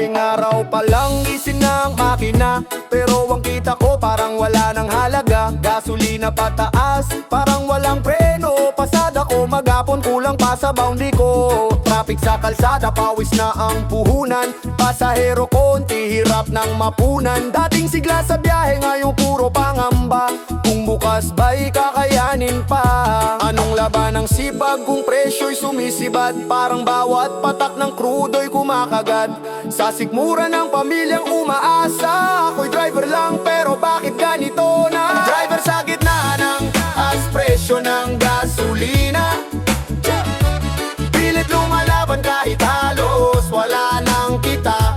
Madaling araw pa lang gising ng makina, pero ang kita ko parang wala ng halaga. Gasolina pataas, parang walang preno. Pasada ko maghapon, kulang pa sa boundary ko. Traffic sa kalsada, pawis na ang puhunan. Pasahero konti, hirap ng mapunan. Dating sigla sa biyahe, ngayon puro pangamba. Kung bukas ba'y kakayanin pa? Anong laban ng sipag kung presyo'y sumisibad? Parang bawat patak ng krudo'y kumakagat. Sa sikmura ng pamilyang umaasa, ako'y driver lang pero bakit ganito na? Driver sa gitna ng presyo ng gasolina, pilit lumalaban kahit halos wala nang kita.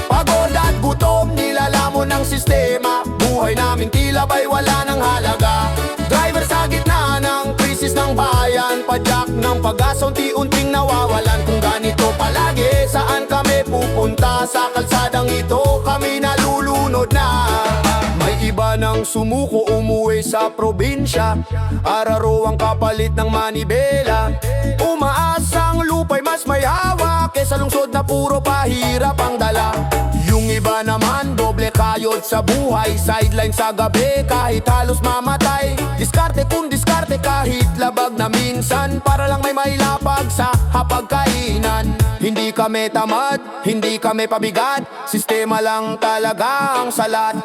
Pagod at gutom, nilalamon ng sistema. Buhay namin tila ba'y wala ng halaga. Driver sa gitna ng krisis ng bayan, padyak ng pag-asa unti-unting nawawalan. Kung ganito palagi, saan kami pupunta? Sa kalsadang ito kami nalulunod na. May iba nang sumuko umuwi sa probinsya, araro ang kapalit ng manibela. Umaasang lupa'y mas may hawak kesa lungsod na puro pahirap ang dala. Yung iba naman doble kayod sa buhay, sideline sa gabi kahit halos mamatay. Diskarte kung diskarte kahit labag na minsan, para lang may mailapag sa hapagkainan. Hindi kami tamad, hindi kami pabigat, sistema lang talaga ang salat.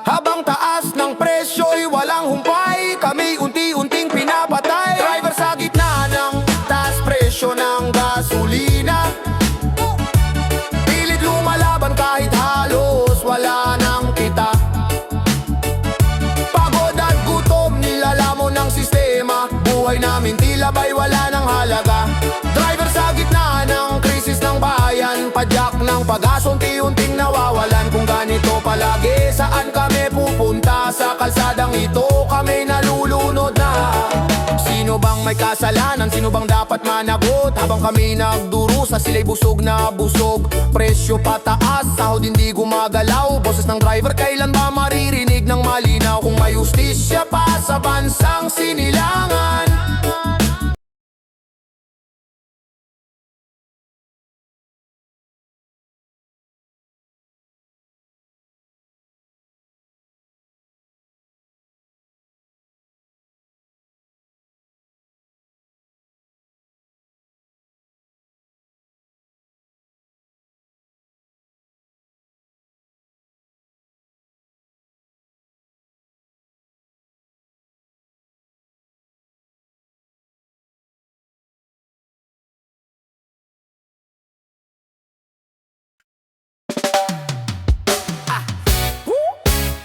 Habang taas ng presyo'y walang humpay, kami unti-unting pinapatay. Driver sa gitna ng taas presyo ng gasolina, pilit lumalaban kahit halos wala nang kita. Pagod at gutom, nilalamon ng sistema. Buhay namin tila ba'y wala ng halaga. Driver sa gitna ng krisis ng bayan, padyak ng pag-asa unti-unting nawawalan. Kung ganito palagi, saan kami pupunta? Sa kalsadang ito kami nalulunod na. Sino bang may kasalanan? Sino bang dapat managot? Habang kami nagdurusa, sila'y busog na busog. Presyo pataas, sahod hindi gumagalaw. Boses ng driver, kailan ba maririnig ng malinaw? Kung may justisya pa sa bansang sinilangan.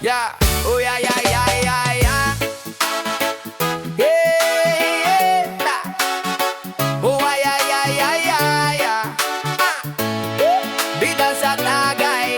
Yeah, oh yeah, yeah, yeah, yeah, yeah. Yeah, yeah. Oh yeah, yeah, yeah, yeah, yeah. Bida sa tagay,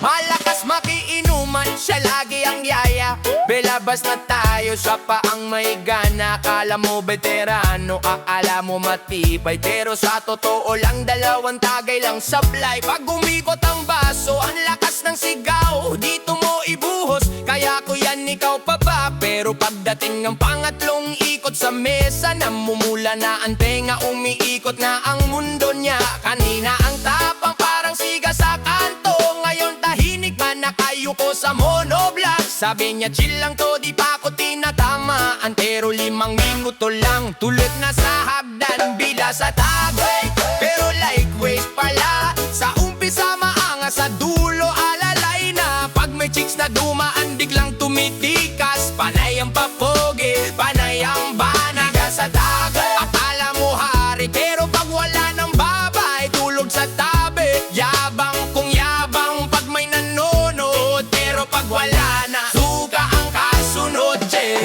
malakas makiinuman, siya lagi ang yaya. Belabas na tayo, siya pa ang may gana. Akala mo veterano, akala mo matibay, pero sa totoo lang dalawang tagay lang sablay. Pag umikot ang baso, ang lakas ng sigaw, dito mo ibuhos, kaya ko yan ikaw pa ba? Pero pagdating ng pangatlong ikot sa mesa, namumula na ang tenga, umiikot na ang mundo niya. Kanina ang tapang parang siga sa kanto, ngayon tahinig man nakayuko sa monoblock. Sabi niya chill lang to, di pa ako tinatamaan, pero 5 minuto lang tulad na sa hagdan. Bila sa tagay, pero like waste pala. Sa umpisa maangas, sa dulo alalay na. Pag may chicks na dumaan, biglang tumitikas. Panay ang papogi, panay ang banaga sa tagay. Akala mo hari, pero pag wala ng babay, tulog sa tabi. Yabang kung yabang pag may nanonood, pero pag wala na, suka ang kasunod.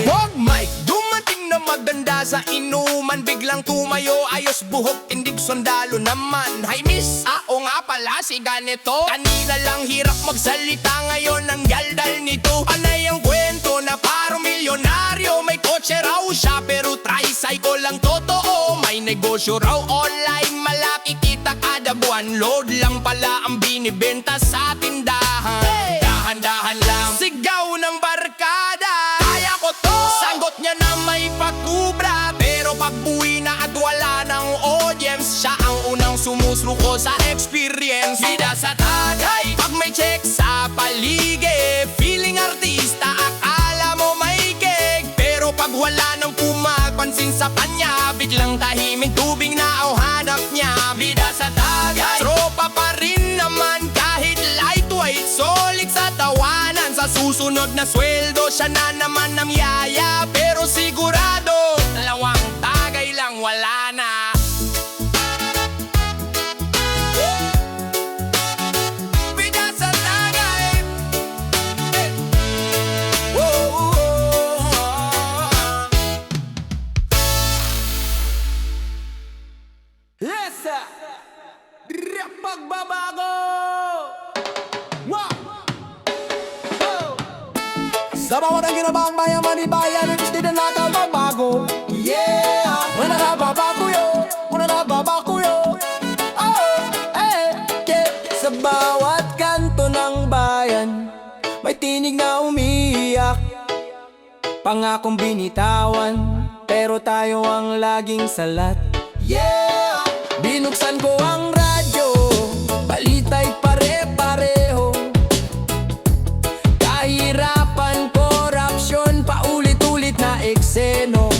Wag Mike, dumating na maganda sa inuman, biglang tumayo, ayos buhok, tindig sundalo naman. Hi miss, o nga pala si ganito. Kanina lang hirap magsalita, ngayon ang galdal nito. Panay ang kwento na parang milyonaryo, may kotse raw siya pero tricycle lang totoo. May negosyo raw online, malaki kita kada buwan. Load lang pala ang binibenta sa tindahan. Dahan-dahan lang, sigaw ng barkada, kaya ko to. Sanggot niya na may pagkubra, pero pag buwi na at wala ng audience, siya ang unang sumusruko sa sa kanya. Biglang tahimik tubig na hanap niya. Bida sa tagay, tropa pa rin naman kahit lightweight. Solid sa tawanan, sa susunod na sweldo siya na naman ang yaya. Pero sigurado, dalawang tagay lang wala na. Bida sa tagay, Lesa! Pagbabago! Sa bawat ang ginabang bayan, manibayan at gusto na natin magbago. Yeah! Muna na babakuyo, muna na babakuyo. Oh, eh, yeah. Sa bawat kanto ng bayan, may tinig na umiiyak. Pangakong binitawan, pero tayo ang laging salat. Yeah! Binuksan ko ang radyo, balita'y pare-pareho. Kahirapan, korupsyon, paulit-ulit na ekseno.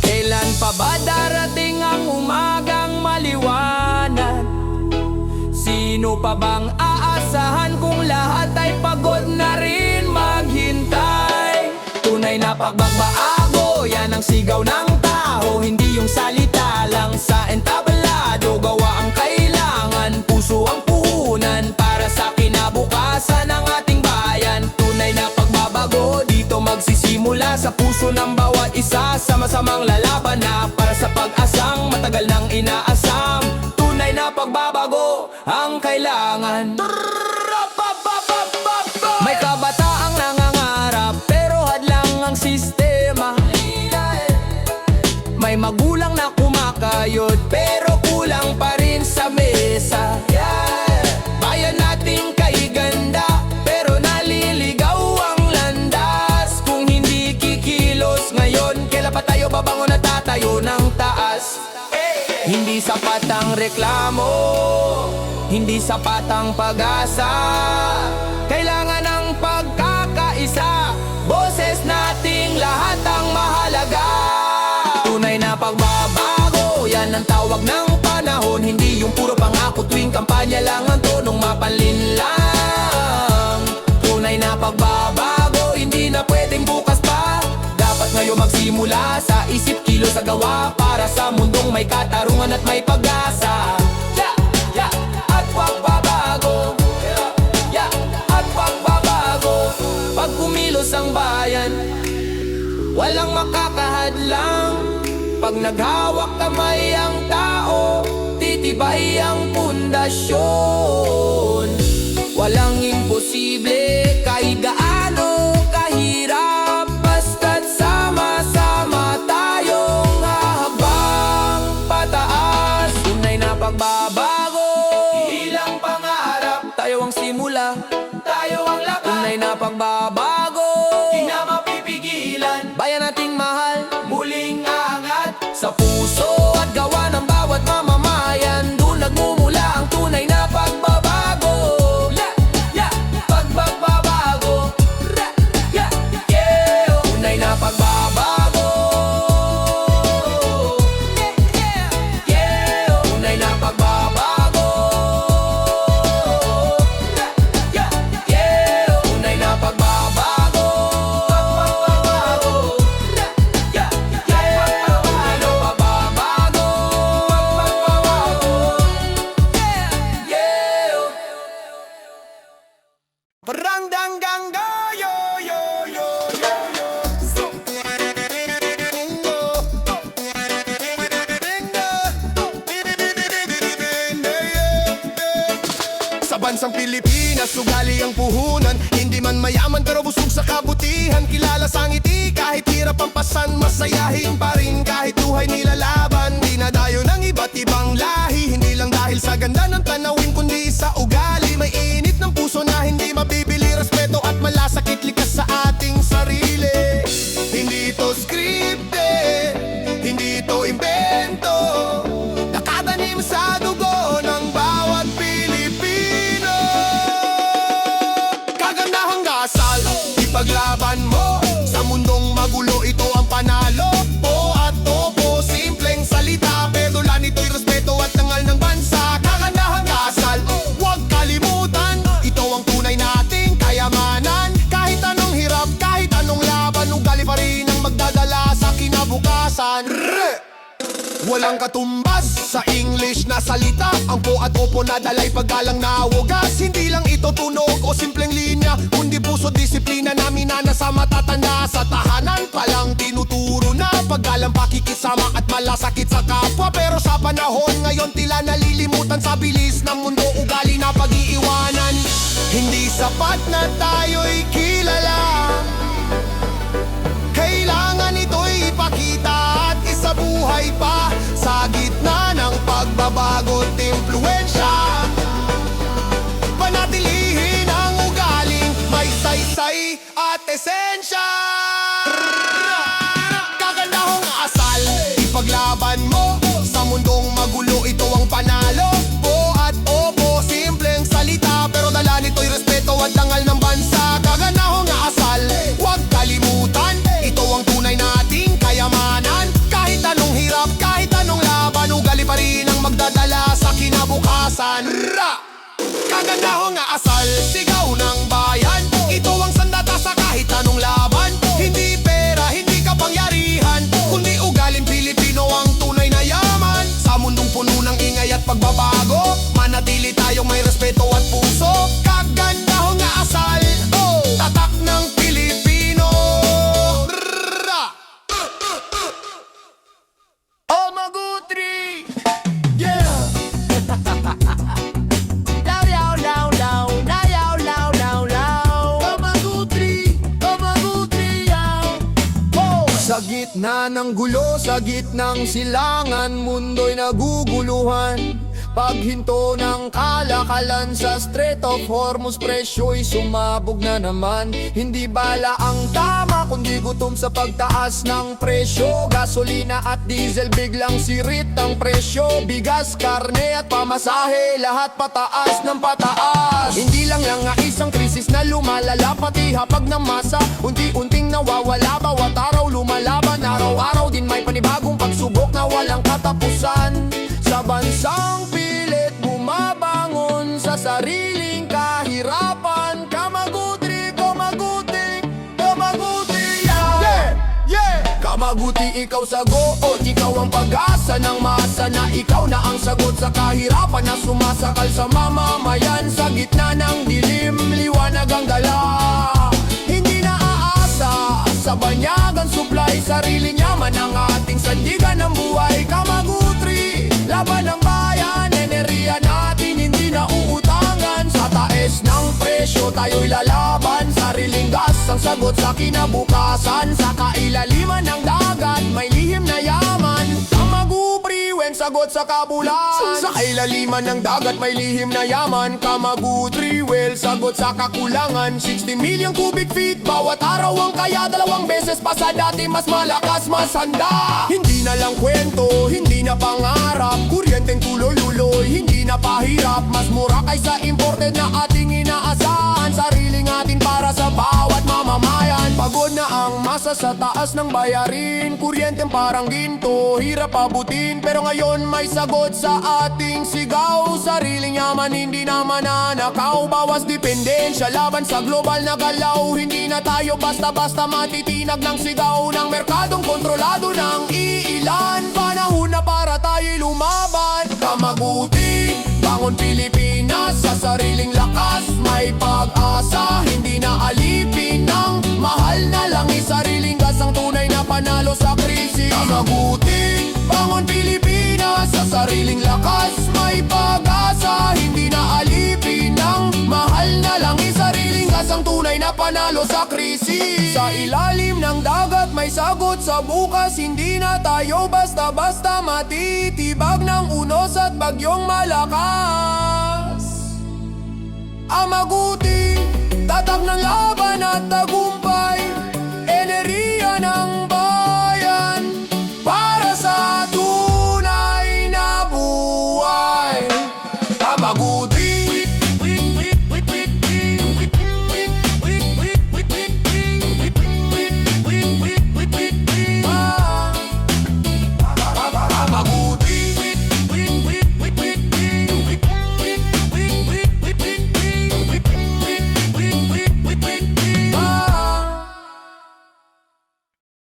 Kailan pa ba darating ang umagang maliwanag? Sino pa bang aasahan kung lahat ay pagod na rin maghintay? Tunay na pagbabago, yan ang sigaw ng tao. Hindi yung salita lang sa entablado. Gawa ang kailangan, puso ang puhunan para sa kinabukasan ng ating bayan. Tunay na pagbabago, dito magsisimula sa puso ng bawat isa. Sama-samang lalaban na para sa pag-asang matagal nang inaasam. Tunay na pagbabago ang kailangan. May kabataang nangangarap pero hadlang ang sistema. May magulang na kumakayod pero kulang pa rin sa mesa. Bayan nating kay ganda pero naliligaw ang landas. Kung hindi kikilos ngayon, kailan pa tayo babangon at tatayo ng taas? Hindi sapat ang reklamo, hindi sapat ang pag-asa. Kailangan ng pagkakaisa, boses nating lahat ang mahalaga. Tunay na pagbabago, yan ang tawag ng panahon. Hindi yung puro pangako tuwing kampanya lang ang tonong mapanlinlang. Tunay na pagbabago, hindi na pwedeng bukas pa. Dapat ngayon magsimula sa isip, kilos sa gawa. Para sa mundong may katarungan at may pag-asa. At pagbabago, at pagbabago. Pag kumilos ang bayan, walang makakahadlang. Pag naghawak kamay ang tao, titibay ang pundasyon. Walang imposible kahit gaano kahirap. Basta't sama-sama tayong hahabang pataas. Tunay na pagbabago, ilang pangarap. Tayo ang simula, tayo ang lakas. Tunay na pagbabago, di na mapipigilan. Bayan nating mahal, muling aangat. Sa puso at gawa ng bawat mamamayan, doon nagmumula ang tunay na pagbabago. Pagbabago, tunay na pagbabago. Tunay na pagbabago. Tunay na pagbabago. Parang danggang go, yo, yo, yo, yo, yo. Sa bansang Pilipinas, sugali ang puhunan. Hindi man mayaman pero busog sa kabutihan. Kilala sa ngiti, kahit hirap ang pasan. Masayahin pa rin kahit buhay nilalaban. Dinadayo ng iba't ibang lahi, hindi lang dahil sa ganda ng tanawin kundi sa ugali. May init ng puso na hindi mabibili. Respeto at malasakit likas sa ating sarili. Hindi ito scripted, hindi ito invento. Nakatanim sa dugo ng bawat Pilipino. Kagandahang gasal, ipaglaban mo. Sa mundong magulo ito ang panalo. O walang katumbas sa English na salita. Ang po at opo na dalay paggalang na wagas. Hindi lang ito tunog o simpleng linya, kundi puso disiplina namin na nasa matatanda. Sa tahanan palang tinuturo na paggalang, pakikisama at malasakit sa kapwa. Pero sa panahon ngayon tila nalilimutan sa bilis ng mundo, ugali na pag-iiwanan. Hindi sapat na tayo'y kilala, kailangan ito'y ipakita at isabuhay pa sa gitna ng pagbabago't impluensya. Panatilihin ang ugaling may saysay at esensya. Kagandahong asal, ipaglaban mo sa mundong magulo, ito ang panalo. Po at opo, simpleng salita, pero dala nito'y respeto at dangal ng bansa. Kagandahong asal, huwag kalimutan, ito ang tunay nating kayamanan. Kahit anong hirap, kahit anong laban, ugali pa rin ang magdadala sa kinabukasan. Kagandahong asal, sigaw ng bayan, ito ang sandata sa kahit anong laban. Hindi pera, hindi kapangyarihan, kundi ugaling Pilipino ang tunay na yaman. Sa mundong puno ng ingay at pagbabago, manatili tayong may respeto at puso. Kagandahong asal, oh, tatak ng Pilipino. Oh, Magutri! Yeah! Sa gitna ng gulo, sa gitnang silangan, mundo'y naguguluhan. Paghinto ng kalakalan sa Strait of Hormuz, presyo'y sumabog na naman. Hindi bala ang tama, kundi gutom sa pagtaas ng presyo. Gasolina at diesel biglang sirit ang presyo. Bigas, karne at pamasahe, lahat pataas ng pataas. Hindi lang nga isang krisis na lumalala, pati hapag ng masa unti-unting nawawala. Bawat araw lumalaban, araw-araw din may panibagong pagsubok na walang katapusan. Sa bansang pilit bumabangon sa sariling kahirapan, Kamagutri, Kamaguti, Kamaguti, yeah! Yeah! Kamaguti, ikaw sagot, ikaw ang pag-asa ng masa, na ikaw na ang sagot sa kahirapan na sumasakal sa mamamayan. Sa gitna ng dilim, liwanag ang dala, hindi na aasa sa banyagan supply, sariling yaman ang ating sandigan ng buhay. Kamagutri, laban ng bayan, enerhiya natin hindi na uutangan. Sa taes ng presyo tayo'y lalaban, sariling gas ang sagot sa kinabukasan. Sa kailaliman ng dagat may lihim na yaman, Kamagutri, wen sagot sa kabulan. Sa kailaliman ng dagat may lihim na yaman, Kamagutri, well sagot sa kakulangan. 60 million cubic feet bawat araw ang kaya, 2 beses pa sa dati, mas malakas, mas handa. Hindi na lang kwento, hindi na pangarap, kuryenteng tuloy-luloy, hindi na pahirap. Mas mura kaysa imported na ating inaasahan, sariling atin para sa bawat mamamayan. Pagod na ang masa sa taas ng bayarin, kuryenteng parang ginto, hirap abutin. Pero ngayon may sagot sa ating sigaw, sariling yaman hindi na mananakaw. Bawas dependensya laban sa global na galaw, hindi na tayo basta-basta matitinag ng sigaw ng merkadong kontrolado ng iilan. Panahon na para tayo'y lumaban. Kamaguti, bangon Pilipinas sa sariling lakas, may pag-asa, hindi na alipin ng mahal na langis. Sariling gas ang tunay na panalo sa krisis. Kamaguti, bangon Pilipinas sa sariling lakas, may pag-asa, hindi na alipin ng mahal na langis. Sariling gas ang tunay na panalo sa krisis. Sa ilalim ng dagat may sagot sa bukas, hindi na tayo basta-basta matitibag ng unos at bagyong malakas. Amaguti, tatak ng laban at tagumpay, enerhiya ng bayan para sa tunay na buhay. Amaguti,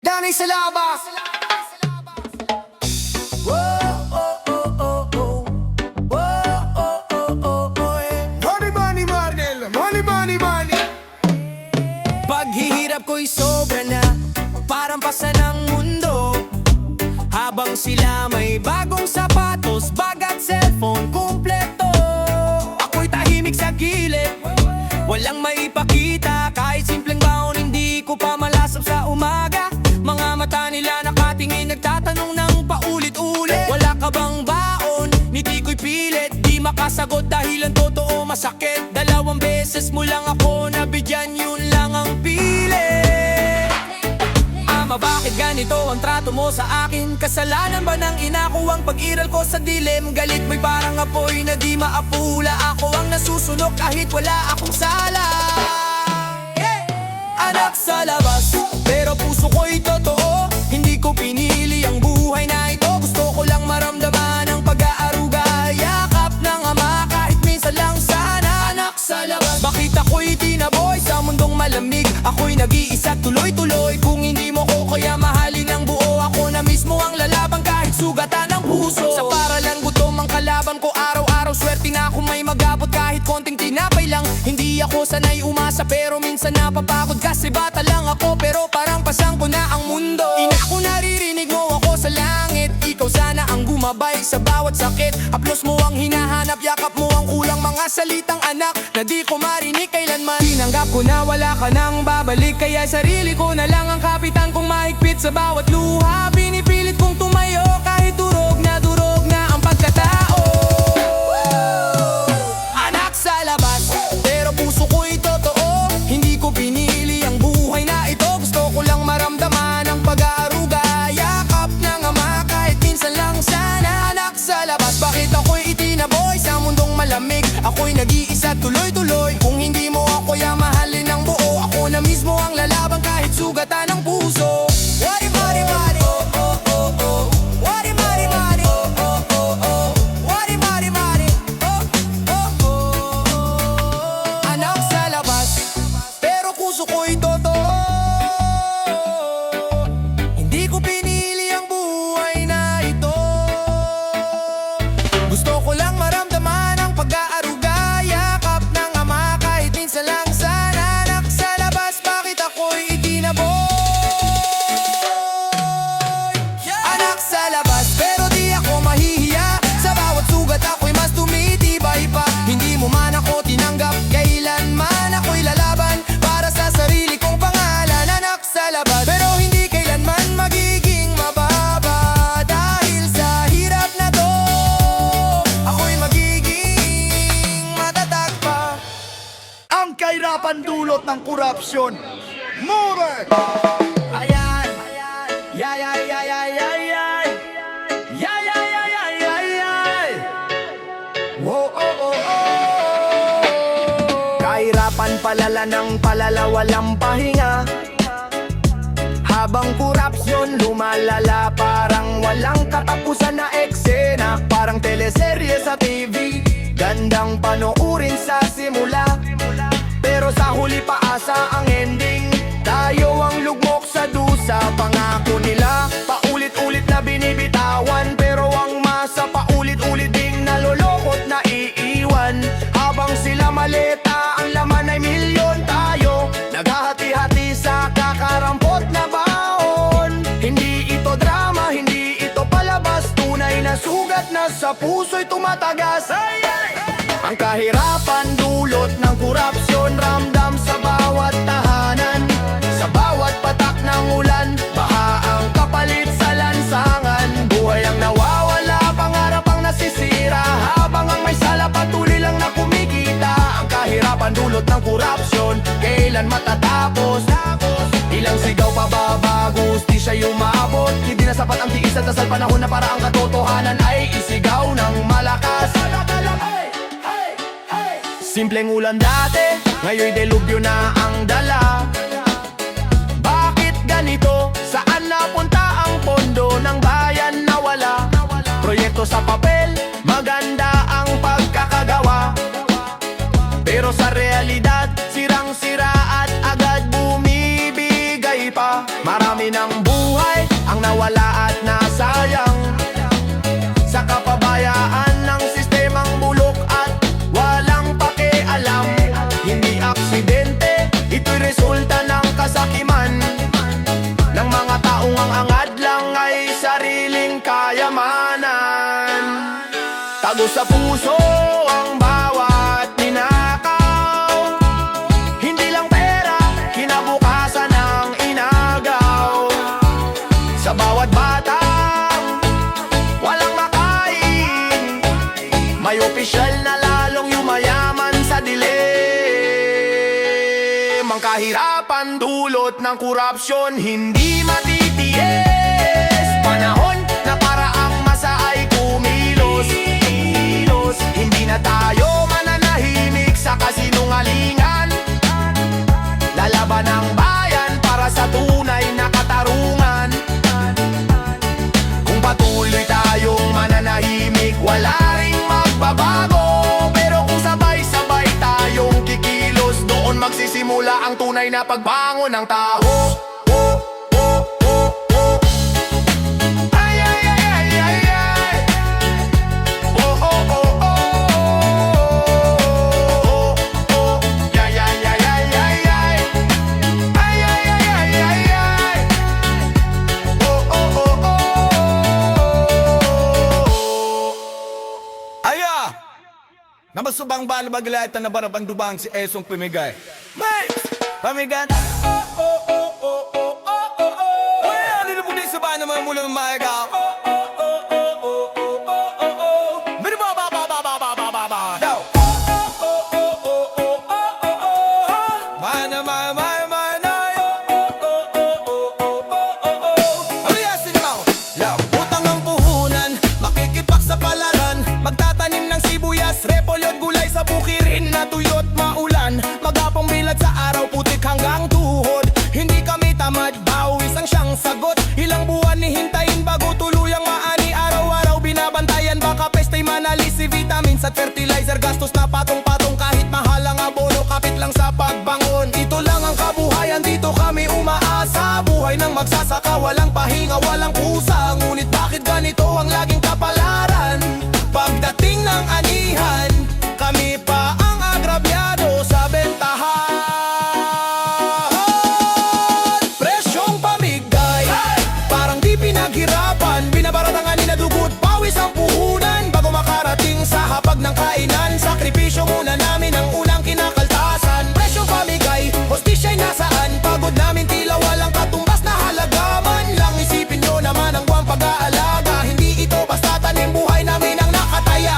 Danny Salaba. Whoa, ko'y sobra na, parang pasa ng mundo. Habang sila may bagong sapatos, bag at cellphone kumpleto. Ako'y tahimik sa gilid, walang maipakita. Kahit simpleng baon, hindi ko pa malasap sa umaga. Mga mata nila nakatingin, nagtatanong ng paulit-ulit. Wala ka bang baon? Ngiti ko'y pilit, di makasagot dahil ang totoo masakit. 2 beses mo lang ako nabigyan, yun lang ang pilit. Ama, bakit ganito ang trato mo sa akin? Kasalanan ba ng ina ko ang pag-iral ko sa dilim? Galit mo'y parang apoy na di maapula. Ako ang nasusunog kahit wala akong sala. Anak sa labas, pero puso ko'y totoo. Hindi ko pinili ang buhay na ito. Gusto ko lang maramdaman ang pag-aaruga, yakap ng ama kahit minsan lang sana. Anak sa labas, bakit ako'y tinaboy sa mundong malamig? Ako'y nag-iisa tuloy-tuloy. Kung hindi mo ko kaya mahalin ng buo, ako na mismo ang lalaban kahit sugatan ng puso. Sa paralan gutom ang kalaban ko araw-araw. Swerte na ako may magabot kahit konting tinapay lang. Hindi ako sanay umasa pero minsan napapagod kasi bata lang ako. Pero parang pasang ko na ang mundo. Ina ko, naririnig mo ako sa langit. Ikaw sana ang gumabay sa bawat sakit. Haplos mo ang hinahanap, yakap mo ang kulang. Mga salitang anak na di ko marinig kailanman. Tinanggap ko na wala ka nang babalik, kaya sarili ko na lang ang kapitan kong mahigpit sa bawat luha. Pinipilit kong tumayo kahit durog na ang pagkatao. Anak sa labas, pero puso ko'y totoo. Hindi ko pinili ang buhay na ito. Gusto ko lang maramdaman ang pag-aaruga, yakap ng ama kahit minsan lang sana. Anak sa labas, bakit ako'y itinaboy sa mundong malamig? Ako'y nag-iisa tuloy-tuloy. Kung hindi mo ako ya mahalin ng buo, ako na mismo ang lalaban kahit sugatan ng puso. Wari mari mari, oh oh oh oh. Wari mari mari, oh oh oh oh. Wari mari mari, oh oh oh. Anak sa labas, pero puso ko'y totoo. Hindi ko pinili ang buhay na ito. Gusto ko lang maramdaman ang pag-aaruga, yakap ng ama kahit minsan lang sana. Anak sa labas, bakit ako'y itinaboy? Anak sa labas, pero di ako mahihiya. Sa bawat sugat ako'y mas tumitibay pa. Hindi mo man ako tinanggap, kailanman ako'y lalaban para sa sarili kong pangalan. Anak sa labas, pero hindi kailanman magiging mababa. Dahil sa hirap na to, ako'y magiging matatag pa. Ang kahirapan dulot ng korupsyon. Mure! Ayan, yay, yay, yay, yay, yay, yay. Yay, yay, yay, yay, yay, yay. Whoa, oh, oh, oh. Kahirapan palala ng palala, walang pahinga. Habang korupsyon lumalala, parang walang katapusan na eksena. Parang teleserye sa TV, gandang panoorin sa simula. Pero sa huli paasa ang ending, tayo ang lugmok sa dusa. Pangako nila, paulit-ulit na binibitawan, pero ang masa paulit-ulit ding nalolokot na iiwan. Habang sila maleta, ang laman ay milyon. Tayo naghahati-hati sa kakarampot na baon. Hindi ito drama, hindi ito palabas. Tunay na sugat na sa puso'y tumatagas. Ang kahirapan dulot ng korupsyon, ramdam sa bawat tahanan. Sa bawat patak ng ulan, baha ang kapalit sa lansangan. Buhay ang nawawala, pangarap ang nasisira. Habang ang may sala patuloy lang na kumikita. Ang kahirapan dulot ng korupsyon, kailan matatapos? Ilang sigaw pa babagos, di siya umabot. Hindi na sapat ang tiis at dasal, panahon na para ang katotohanan ay isigaw ng malakas. Simpleng ulan dati, ngayon'y delubyo na ang dala. Bakit ganito? Saan napunta ang pondo ng bayan na wala? Proyekto sa papel, maganda ang pagkakagawa. Pero sa realidad, sirang-sira at agad bumibigay pa. Marami ng buhay ang nawala at nasayang sa kapabayaan ng sistemang bulok at walang pakialam. Hindi aksidente, ito'y resulta ng kasakiman. sa puso ang bawat ninakaw. Hindi lang pera, kinabukasan ang inagaw. Sa bawat batang walang makain, may opisyal na lalong yumayaman sa dilim. Ang kahirapan dulot ng korupsyon, hindi matitiis. Panahon na para ang masa ay kumilos. Hindi na tayo mananahimik sa kasinungalingan. Lalaban ang bayan para sa tunay na katarungan. Kung patuloy tayong mananahimik, wala ring magbabago. Pero kung sabay-sabay tayong kikilos, doon magsisimula ang tunay na pagbangon ng tao. Ay, ay, ay, ay, ay, ay. Oh, oh, oh, oh. Oh, oh. Ay, ay, ay, ay, ay, ay. Ay, ay, ay, ay, ay, ay. Oh, oh, oh, oh. Aya! Namasubang bala baglayat na nabarabang dubang si Esong Pamigay. May! Pamigan! Wala! Ano na po din sa ba naman mula ng mga ikaw? Bini ba ba ba ba ba ba ba ba ba? Daw! Mana mana mana mana Ano yasin mo? Utang ang puhunan, makikipak sa palaran, magtatanim ng sibuyas, repolyo at gulay sa bukirin na tuyot maulan, magapang bilad sa araw, putik hanggang tuhod. Hindi kami tamad, bawis ang siyang sagot. Ilang buwan ni hintayin bago tuluyang maani. Araw-araw binabantayan, baka pestay manali si vitamins at fertilizer. Gastos na patong-patong kahit mahal ang abono, kapit lang sa pagbangon. Ito lang ang kabuhayan, dito kami umaasa. Buhay ng magsasaka, walang pahinga, walang pusa. Ngunit bakit ganito ang laging kapalaran? Pagdating ng anihan, kami pa ang agrabyado sa bentahan. Presyong pamigay, parang di pinaghirapan. Binabaratangan ni na dugot, pawis ang puhunan bago makarating sa hapag ng kainan. Sakripisyo muna namin ang unang kinakaltasan. Presyong pamigay, hostisya'y nasaan? Pagod namin tila walang katumbas na halaga. Man lang isipin nyo naman ang buwang pag-aalaga. Hindi ito basta tanim, buhay namin ang nakataya.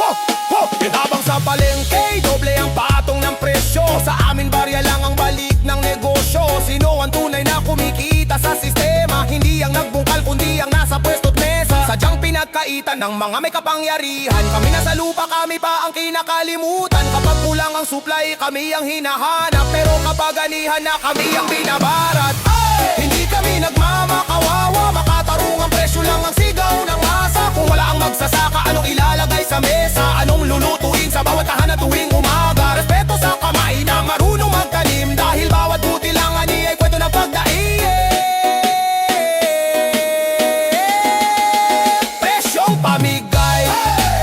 Ho! Ho! Kinabang sa palengke, doble ang patong ng presyo. Sa amin barya lang ang balik ng negosyo. Sino ang tunay na kumikita sa sistema? Hindi ang nagbungkal kundi ang nasa pwesto't mesa. Sadyang pinagkaitan ng mga may kapangyarihan. Kami nasa lupa, kami pa ang kinakalimutan. Kapag kulang ang supply, kami ang hinahanap. Pero kapag anihan na, kami ang binabarat. Hindi kami nagmamakawawa, makatarungang presyo lang ang sigaw ng masa. Kung wala ang magsasaka, anong ilalagay sa mesa? Anong lulutuin sa bawat tahanan tuwing umaga? Respeto sa kamay na marunong magtanim, dahil bawat buti lang ani ay kwento ng pagdaig. Presyong pamigay,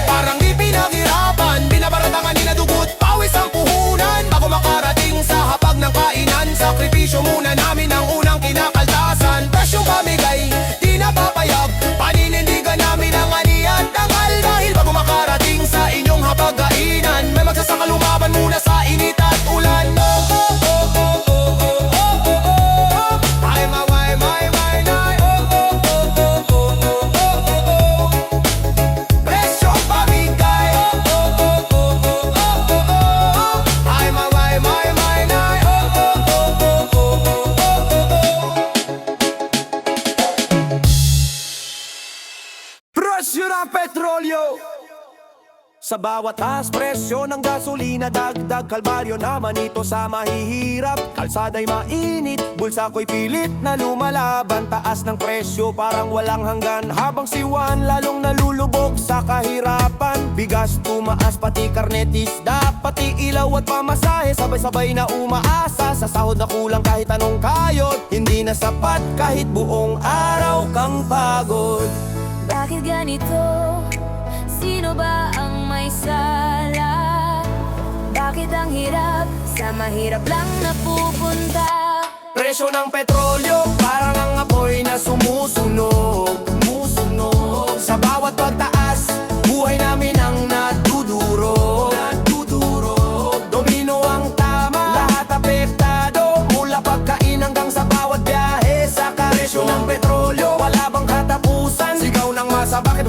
parang di pinaghirapan. Binabaratangan ni na dugot, pawis ang puhunan bago makarating sa hapag ng kainan. Sakripisyo muna namin ang unang kinakaltasan. Presyong pamigay, di napapayag, paninindigan namin ang ani at dangal. Dahil bago makarating sa inyong hapag-kainan, may magsasaka lumaban muna sa init at ulan. Ay, may, nay. Presyong pamigay. Ay, may, nay. Presyo ng petrolyo. Sa bawat taas presyo ng gasolina, dagdag kalbaryo naman ito sa mahihirap. Kalsada'y mainit, bulsa ko'y pilit na lumalaban. Taas ng presyo parang walang hanggan, habang siwan lalong nalulubog sa kahirapan. Bigas tumaas, pati karnetis, pati ilaw at pamasahe, sabay-sabay na umaasa. Sa sahod na kulang kahit anong kayod, hindi na sapat kahit buong araw kang pagod. Bakit ganito? Sino ba ang may sala? Bakit ang hirap sa mahirap lang napupunta? Presyo ng petrolyo, parang ang apoy na sumusunog. Sa bawat pagtaas, buhay namin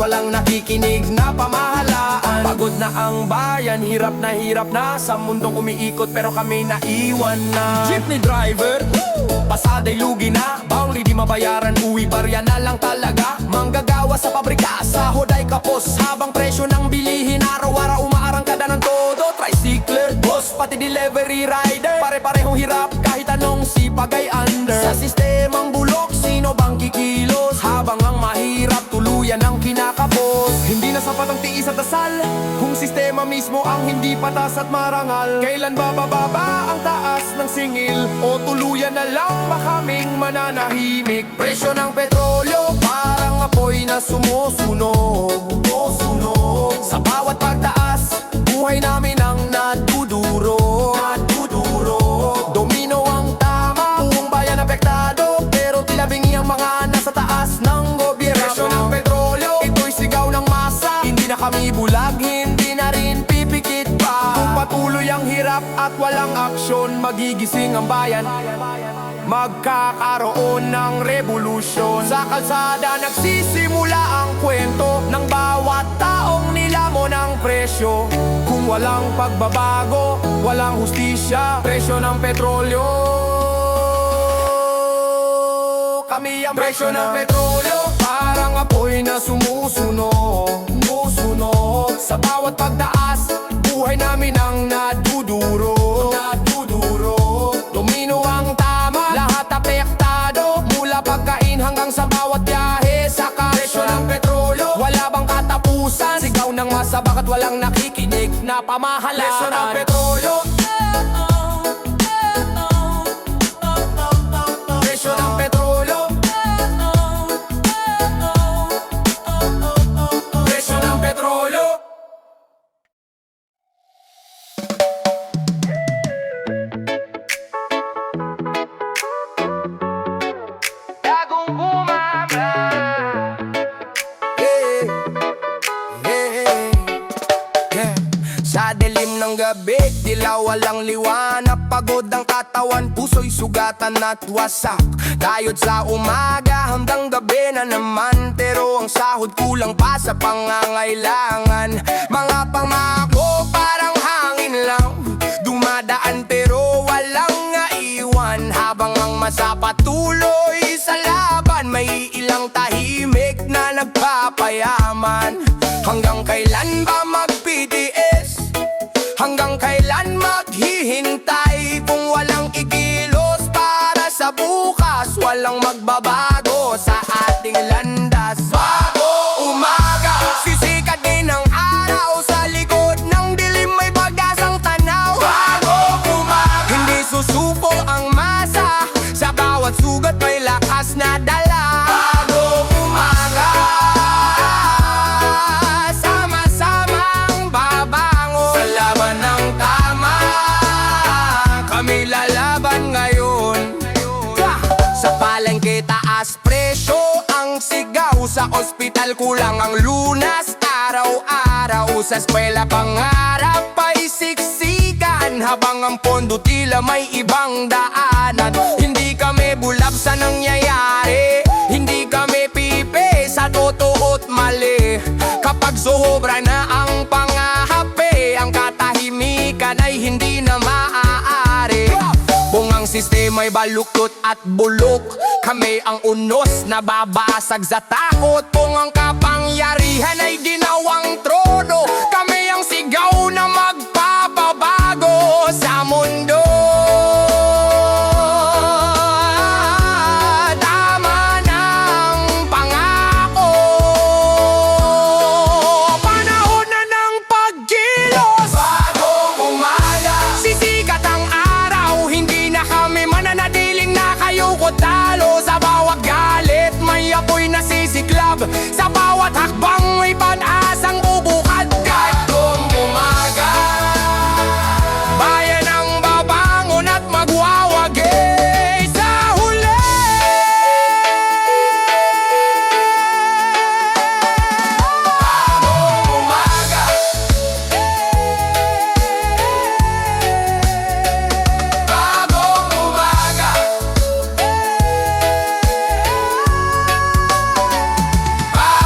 walang nakikinig na pamahalaan. Pagod na ang bayan, hirap na sa mundong umiikot pero kami naiwan na. Jeepney driver, Pasaday lugi na, boundary di mabayaran, uwi barya na lang talaga. Manggagawa sa pabrika, sahod ay kapos, habang presyo ng bilihin araw-araw umaarangkada ng todo. Tricycler, boss, pati delivery rider, pare-parehong hirap kahit anong sipag ay under. Sa sistemang bulok, sino bang kikilos? Habang ang mahirap tuluyan ang kinakapos. Hindi na sapat ang tiis at dasal kung sistema mismo ang hindi patas at marangal. Kailan bababa ang taas ng singil o tuluyan na lang ba kaming mananahimik? Presyo ng petrolyo parang apoy na sumusunog. Sa bawat pagtaas, buhay namin ang nadudurog. Domino ang tama, buong bayan apektado, pero tila bingi ang mga nasa taas ng gobyerno. Presyo ng petrolyo, ito'y sigaw ng masa. Hindi na kami bulag, hindi na rin pipikit pa. Kung patuloy ang hirap at walang aksyon, magigising ang bayan. Magkakaroon ng revolusyon. Sa kalsada nagsisimula ang kwento ng bawat taong nilamon ng presyo. Kung walang pagbabago, walang hustisya. Presyo ng petrolyo, kami ang presyo ng petrolyo. Parang apoy na sumusunog. Sa bawat pagtaas, buhay namin ang nadudurog. Domino ang tama, lahat apektado, mula pagkain hanggang sa bawat biyahe. Sa presyo ng petrolyo, wala bang katapusan? Sigaw ng masa, bakit walang nakikinig na pamahalaan? Presyo ng petrolyo, presyo ng petrolyo, presyo ng petrolyo. Bagong bumabra. Sa dilim ng gabi, tila walang liwanag. Pagod ang katawan, puso'y sugatan at wasak. Kayod sa umaga hanggang gabi na naman, pero ang sahod kulang pa sa pangangailangan. Mga pangako parang hangin lang, dumadaan pero walang naiwan. Habang ang masa patuloy sa laban, may ilang tahimik na nagpapayaman. Hanggang kailan ba mag-PTS? Hanggang kailan maghihintay? Kung walang kikilos para sa bukas, walang magbabago sa ating landas. Bago umaga, sisikat din ang araw, sa likod ng dilim may pag-asang tanaw. Bago umaga, hindi susuko ang masa, sa bawat sugat may lakas na dala. Bago umaga, sama-samang babangon sa laban ng tama. Kami lalaban ngayon. Sa palengke taas presyo ang sigaw, sa ospital kulang ang lunas araw-araw. Sa eskwela pangarap ay siksikan, habang ang pondo tila may ibang daanan. Hindi kami bulab sa nangyayari, hindi kami pipi sa totoo't mali. Kapag sobra na ang pangahape, ang katahimikan ay hindi na maaari. Kung ang sistema'y baluktot at bulok, kami ang unos na babasag sa takot. Kung ang kapangyarihan ay ginawang trono, kami ang sigaw na magpapabago sa mundo. Tama ng pangako, panahon na ng pagkilos. Bagong umaga, sisikat ang araw, hindi na kami mananatiling nakayuko talo. Sa bawat galit may apoy na sisiklab, sa bawat hakbang may pag-asang bubukad. Kahit kung umaga, bayan ang babangon at magwawagi sa huli. Bagong umaga, bagong umaga, bagong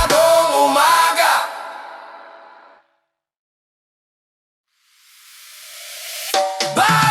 Bye!